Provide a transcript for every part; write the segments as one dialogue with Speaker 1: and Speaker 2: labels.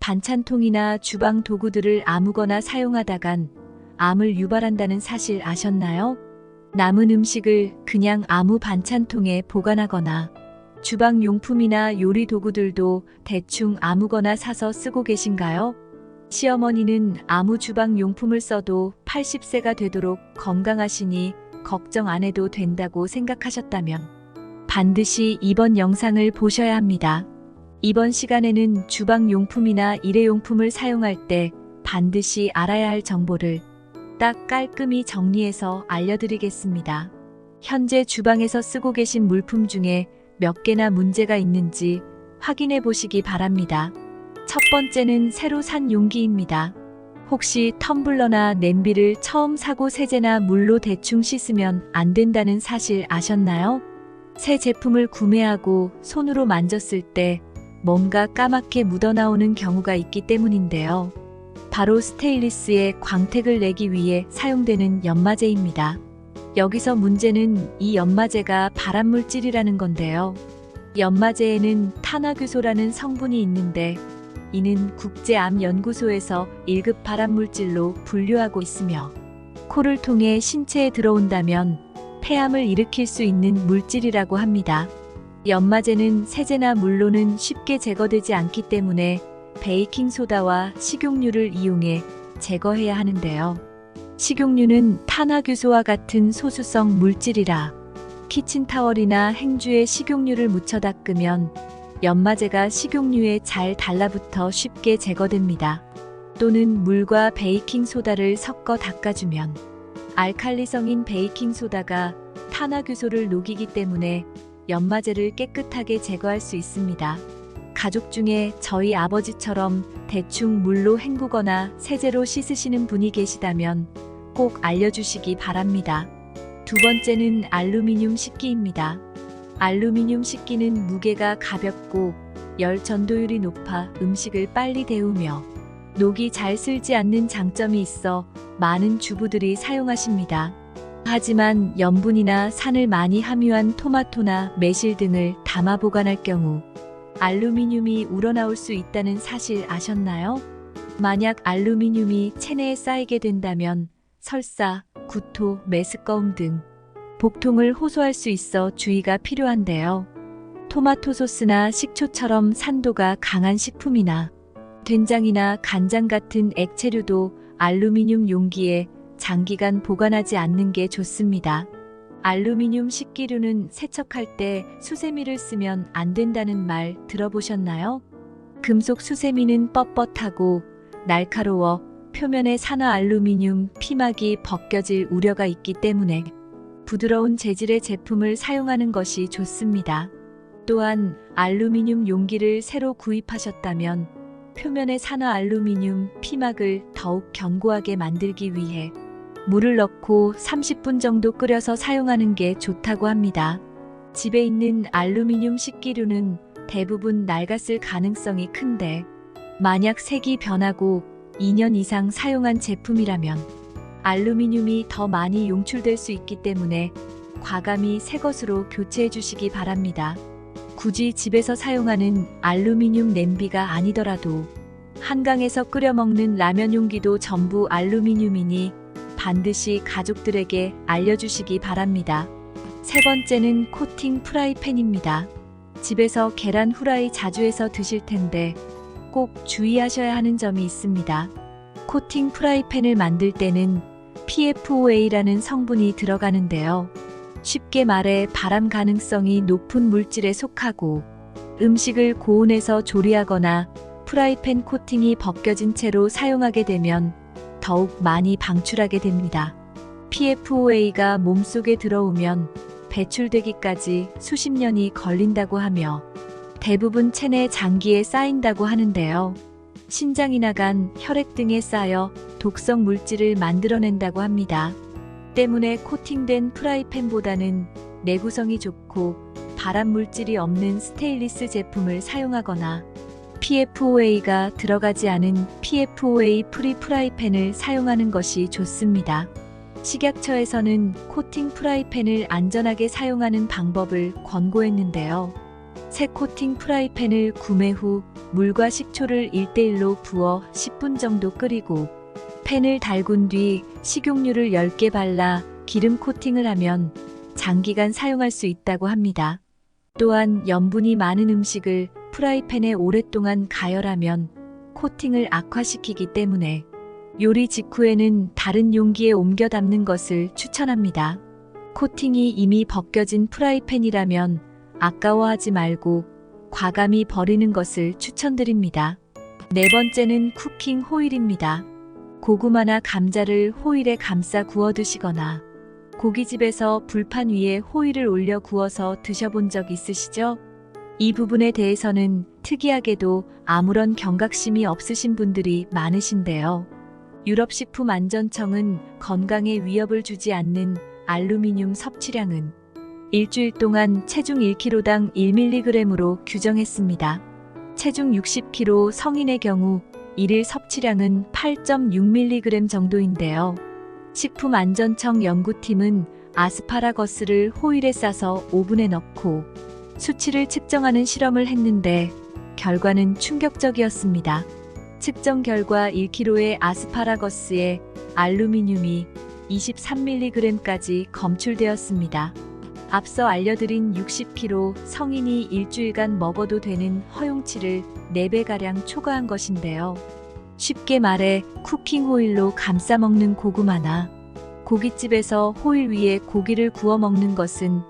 Speaker 1: 반찬통이나 주방 도구들을 아무거나 사용하다간 암을 유발한다는 사실 아셨나요? 남은 음식을 그냥 아무 반찬통에 보관하거나 주방 용품이나 요리 도구들도 대충 아무거나 사서 쓰고 계신가요? 시어머니는 아무 주방 용품을 써도 80세가 되도록 건강하시니 걱정 안 해도 된다고 생각하셨다면 반드시 이번 영상을 보셔야 합니다. 이번 시간에는 주방 용품이나 일회용품을 사용할 때 반드시 알아야 할 정보를 딱 깔끔히 정리해서 알려드리겠습니다. 현재 주방에서 쓰고 계신 물품 중에 몇 개나 문제가 있는지 확인해 보시기 바랍니다. 첫 번째는 새로 산 용기입니다. 혹시 텀블러나 냄비를 처음 사고 세제나 물로 대충 씻으면 안 된다는 사실 아셨나요? 새 제품을 구매하고 손으로 만졌을 때 뭔가 까맣게 묻어나오는 경우가 있기 때문인데요. 바로 스테인리스의 광택을 내기 위해 사용되는 연마제입니다. 여기서 문제는 이 연마제가 발암물질이라는 건데요. 연마제에는 탄화규소라는 성분이 있는데 이는 국제암연구소에서 1급 발암물질로 분류하고 있으며 코를 통해 신체에 들어온다면 폐암을 일으킬 수 있는 물질이라고 합니다. 연마제는 세제나 물로는 쉽게 제거되지 않기 때문에 베이킹소다와 식용유를 이용해 제거해야 하는데요. 식용유는 탄화규소와 같은 소수성 물질이라 키친타월이나 행주에 식용유를 묻혀 닦으면 연마제가 식용유에 잘 달라붙어 쉽게 제거됩니다. 또는 물과 베이킹소다를 섞어 닦아주면 알칼리성인 베이킹소다가 탄화규소를 녹이기 때문에 연마제를 깨끗하게 제거할 수 있습니다. 가족 중에 저희 아버지처럼 대충 물로 헹구거나 세제로 씻으시는 분이 계시다면 꼭 알려주시기 바랍니다. 두 번째는 알루미늄 식기입니다. 알루미늄 식기는 무게가 가볍고 열 전도율이 높아 음식을 빨리 데우며 녹이 잘 슬지 않는 장점이 있어 많은 주부들이 사용하십니다. 하지만 염분이나 산을 많이 함유한 토마토나 매실 등을 담아 보관할 경우 알루미늄이 우러나올 수 있다는 사실 아셨나요? 만약 알루미늄이 체내에 쌓이게 된다면 설사, 구토, 메스꺼움 등 복통을 호소할 수 있어 주의가 필요한데요. 토마토 소스나 식초처럼 산도가 강한 식품이나 된장이나 간장 같은 액체류도 알루미늄 용기에 장기간 보관하지 않는 게 좋습니다. 알루미늄 식기류는 세척할 때 수세미를 쓰면 안 된다는 말 들어보셨나요? 금속 수세미는 뻣뻣하고 날카로워 표면의 산화 알루미늄 피막이 벗겨질 우려가 있기 때문에 부드러운 재질의 제품을 사용하는 것이 좋습니다. 또한 알루미늄 용기를 새로 구입하셨다면 표면의 산화 알루미늄 피막을 더욱 견고하게 만들기 위해 물을 넣고 30분 정도 끓여서 사용하는 게 좋다고 합니다. 집에 있는 알루미늄 식기류는 대부분 낡았을 가능성이 큰데 만약 색이 변하고 2년 이상 사용한 제품이라면 알루미늄이 더 많이 용출될 수 있기 때문에 과감히 새 것으로 교체해 주시기 바랍니다. 굳이 집에서 사용하는 알루미늄 냄비가 아니더라도 한강에서 끓여 먹는 라면 용기도 전부 알루미늄이니 반드시 가족들에게 알려주시기 바랍니다. 세 번째는 코팅 프라이팬입니다. 집에서 계란 후라이 자주 해서 드실 텐데 꼭 주의하셔야 하는 점이 있습니다. 코팅 프라이팬을 만들 때는 PFOA라는 성분이 들어가는데요. 쉽게 말해 발암 가능성이 높은 물질에 속하고 음식을 고온에서 조리하거나 프라이팬 코팅이 벗겨진 채로 사용하게 되면 더욱 많이 방출하게 됩니다. PFOA가 몸속에 들어오면 배출되기까지 수십 년이 걸린다고 하며 대부분 체내 장기에 쌓인다고 하는데요. 신장이나 간, 혈액 등에 쌓여 독성 물질을 만들어낸다고 합니다. 때문에 코팅된 프라이팬보다는 내구성이 좋고 발암 물질이 없는 스테인리스 제품을 사용하거나 PFOA가 들어가지 않은 PFOA 프리 프라이팬을 사용하는 것이 좋습니다. 식약처에서는 코팅 프라이팬을 안전하게 사용하는 방법을 권고했는데요. 새 코팅 프라이팬을 구매 후 물과 식초를 1:1로 부어 10분 정도 끓이고 팬을 달군 뒤 식용유를 10개 발라 기름 코팅을 하면 장기간 사용할 수 있다고 합니다. 또한 염분이 많은 음식을 프라이팬에 오랫동안 가열하면 코팅을 악화시키기 때문에 요리 직후에는 다른 용기에 옮겨 담는 것을 추천합니다. 코팅이 이미 벗겨진 프라이팬이라면 아까워하지 말고 과감히 버리는 것을 추천드립니다. 네 번째는 쿠킹 호일입니다. 고구마나 감자를 호일에 감싸 구워 드시거나 고깃집에서 불판 위에 호일을 올려 구워서 드셔본 적 있으시죠? 이 부분에 대해서는 특이하게도 아무런 경각심이 없으신 분들이 많으신데요. 유럽식품안전청은 건강에 위협을 주지 않는 알루미늄 섭취량은 일주일 동안 체중 1kg당 1mg으로 규정했습니다. 체중 60kg 성인의 경우 일일 섭취량은 8.6mg 정도인데요. 식품안전청 연구팀은 아스파라거스를 호일에 싸서 오븐에 넣고 수치를 측정하는 실험을 했는데 결과는 충격적이었습니다. 측정 결과 1kg의 아스파라거스에 알루미늄이 23mg까지 검출되었습니다. 앞서 알려드린 60kg 성인이 일주일간 먹어도 되는 허용치를 4배가량 초과한 것인데요. 쉽게 말해 쿠킹 호일로 감싸 먹는 고구마나 고깃집에서 호일 위에 고기를 구워 먹는 것은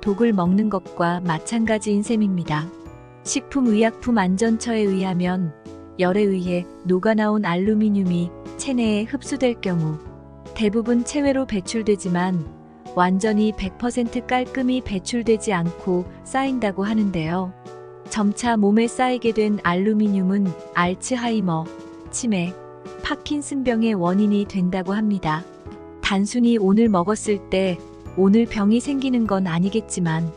Speaker 1: 독을 먹는 것과 마찬가지인 셈입니다. 식품의약품안전처에 의하면 열에 의해 녹아나온 알루미늄이 체내에 흡수될 경우 대부분 체외로 배출되지만 완전히 100% 깔끔히 배출되지 않고 쌓인다고 하는데요. 점차 몸에 쌓이게 된 알루미늄은 알츠하이머, 치매, 파킨슨병의 원인이 된다고 합니다. 단순히 오늘 먹었을 때 오늘 병이 생기는 건 아니겠지만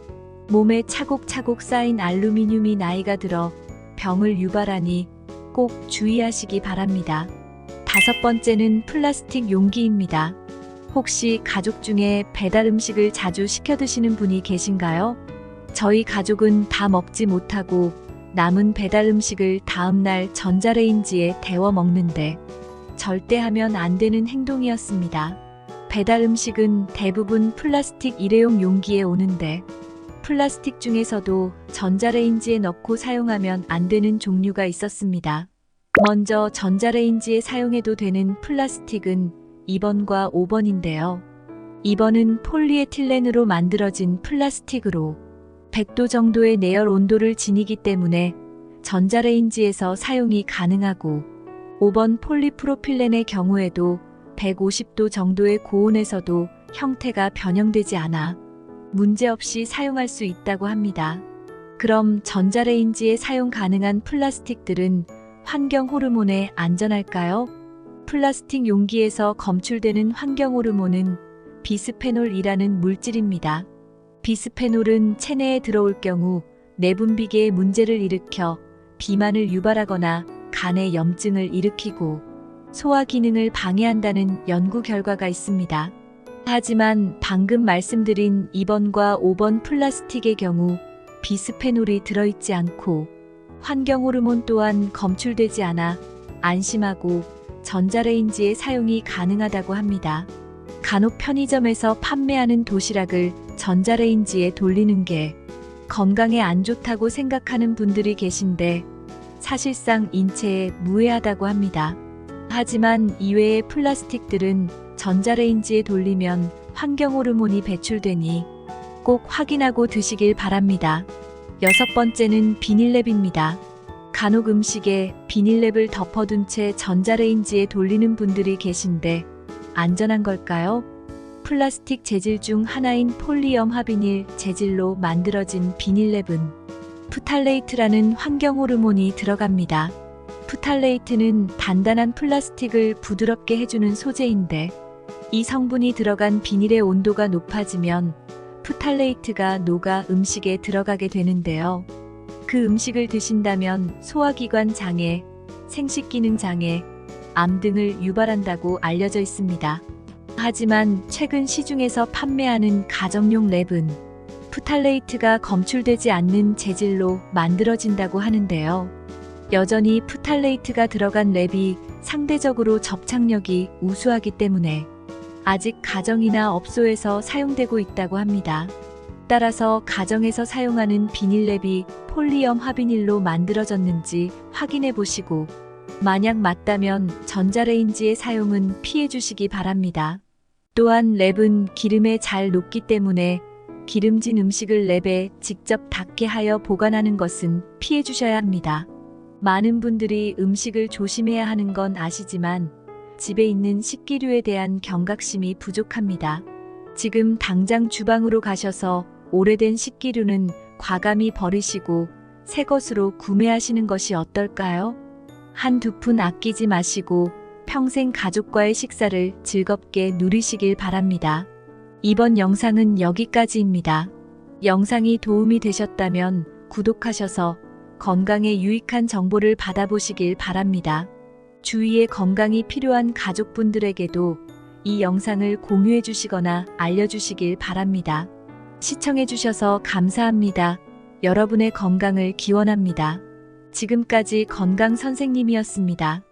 Speaker 1: 몸에 차곡차곡 쌓인 알루미늄이 나이가 들어 병을 유발하니 꼭 주의하시기 바랍니다. 다섯 번째는 플라스틱 용기입니다. 혹시 가족 중에 배달 음식을 자주 시켜 드시는 분이 계신가요? 저희 가족은 다 먹지 못하고 남은 배달 음식을 다음날 전자레인지에 데워 먹는데 절대 하면 안 되는 행동이었습니다. 배달 음식은 대부분 플라스틱 일회용 용기에 오는데 플라스틱 중에서도 전자레인지에 넣고 사용하면 안 되는 종류가 있었습니다. 먼저 전자레인지에 사용해도 되는 플라스틱은 2번과 5번인데요. 2번은 폴리에틸렌으로 만들어진 플라스틱으로 100도 정도의 내열 온도를 지니기 때문에 전자레인지에서 사용이 가능하고 5번 폴리프로필렌의 경우에도 150도 정도의 고온에서도 형태가 변형되지 않아 문제없이 사용할 수 있다고 합니다. 그럼 전자레인지에 사용 가능한 플라스틱들은 환경 호르몬에 안전할까요? 플라스틱 용기에서 검출되는 환경 호르몬은 비스페놀이라는 물질입니다. 비스페놀은 체내에 들어올 경우 내분비계에 문제를 일으켜 비만을 유발하거나 간에 염증을 일으키고 소화 기능을 방해한다는 연구 결과가 있습니다. 하지만 방금 말씀드린 2번과 5번 플라스틱의 경우 비스페놀이 들어있지 않고 환경 호르몬 또한 검출되지 않아 안심하고 전자레인지에 사용이 가능하다고 합니다. 간혹 편의점에서 판매하는 도시락을 전자레인지에 돌리는 게 건강에 안 좋다고 생각하는 분들이 계신데 사실상 인체에 무해하다고 합니다. 하지만 이외의 플라스틱들은 전자레인지에 돌리면 환경 호르몬이 배출되니 꼭 확인하고 드시길 바랍니다. 여섯 번째는 비닐랩입니다. 간혹 음식에 비닐랩을 덮어둔 채 전자레인지에 돌리는 분들이 계신데 안전한 걸까요? 플라스틱 재질 중 하나인 폴리염화 비닐 재질로 만들어진 비닐랩은 프탈레이트라는 환경 호르몬이 들어갑니다. 프탈레이트는 단단한 플라스틱을 부드럽게 해주는 소재인데 이 성분이 들어간 비닐의 온도가 높아지면 프탈레이트가 녹아 음식에 들어가게 되는데요. 그 음식을 드신다면 소화기관 장애, 생식기능 장애, 암 등을 유발한다고 알려져 있습니다. 하지만 최근 시중에서 판매하는 가정용 랩은 프탈레이트가 검출되지 않는 재질로 만들어진다고 하는데요. 여전히 프탈레이트가 들어간 랩이 상대적으로 접착력이 우수하기 때문에 아직 가정이나 업소에서 사용되고 있다고 합니다. 따라서 가정에서 사용하는 비닐랩이 폴리엄 화비닐로 만들어졌는지 확인해 보시고 만약 맞다면 전자레인지의 사용은 피해 주시기 바랍니다. 또한 랩은 기름에 잘 녹기 때문에 기름진 음식을 랩에 직접 닿게 하여 보관하는 것은 피해 주셔야 합니다. 많은 분들이 음식을 조심해야 하는 건 아시지만 집에 있는 식기류에 대한 경각심이 부족합니다. 지금 당장 주방으로 가셔서 오래된 식기류는 과감히 버리시고 새 것으로 구매하시는 것이 어떨까요? 한두 푼 아끼지 마시고 평생 가족과의 식사를 즐겁게 누리시길 바랍니다. 이번 영상은 여기까지입니다. 영상이 도움이 되셨다면 구독하셔서 건강에 유익한 정보를 받아보시길 바랍니다. 주위에 건강이 필요한 가족분들에게도 이 영상을 공유해 주시거나 알려주시길 바랍니다. 시청해 주셔서 감사합니다. 여러분의 건강을 기원합니다. 지금까지 건강 선생님이었습니다.